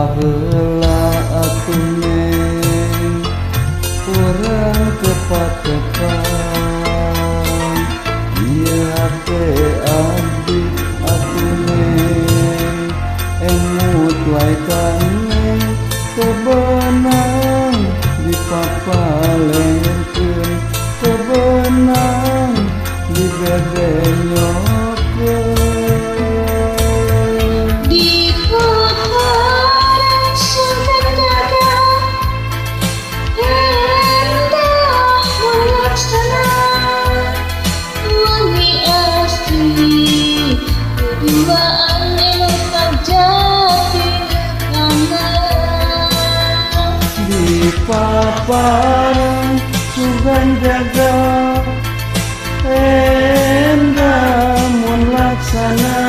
baheula atuh neng urang tepat-tepat ieu teh abdi atuh neng emut wae ka neng kebenang dipapalengkeun kebenang dibebenyokeun paparang sugan jaga endah mun laksana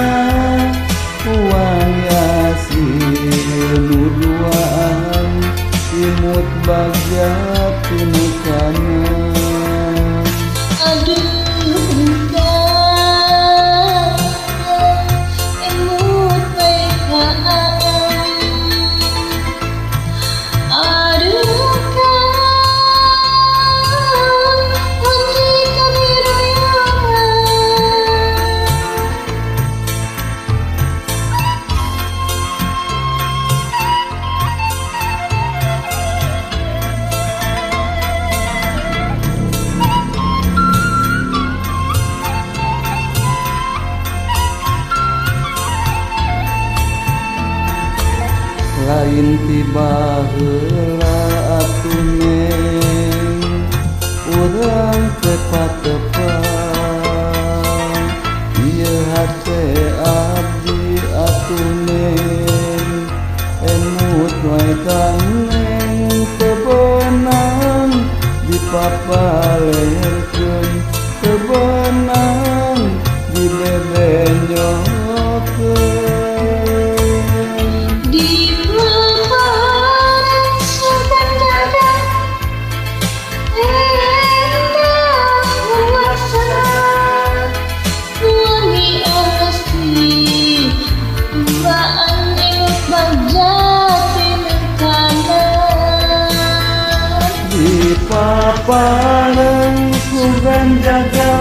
uang yasin nuduaan imut bagja tinukana lain tiba heula atuh neng urang tepat-tepat ieu hate abdi atuh neng emut wae ka neng kebenang dipapalengkeun kebenang dibebenyokeun paparang sugan jaga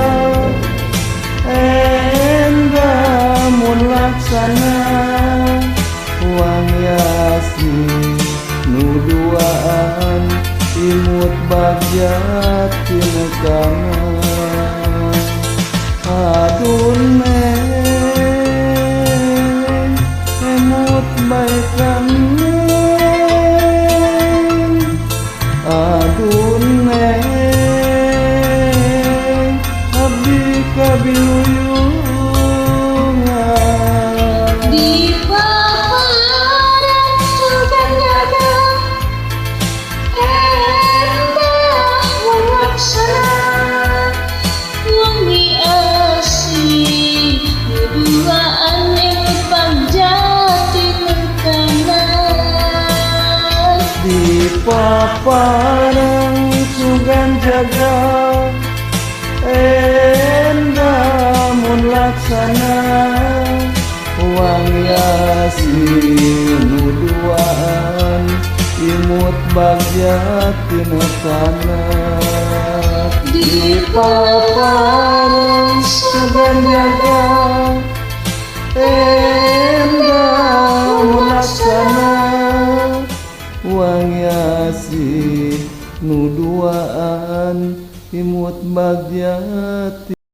endah mun laksana uang yasin nuduaan imut bagja tinekana aduh neng emut bae ka neng aduh neng abdi kabiluyungan di paparang sugan jaga endah mun laksana wangi asih nuduaan imut bagja tinekana di paparang sugan jaga endah mun laksana uang yasin nuduaan imut bagja tinekana di paparang sugan jaga endah mun laksana uang yasin nuduaan imut bagja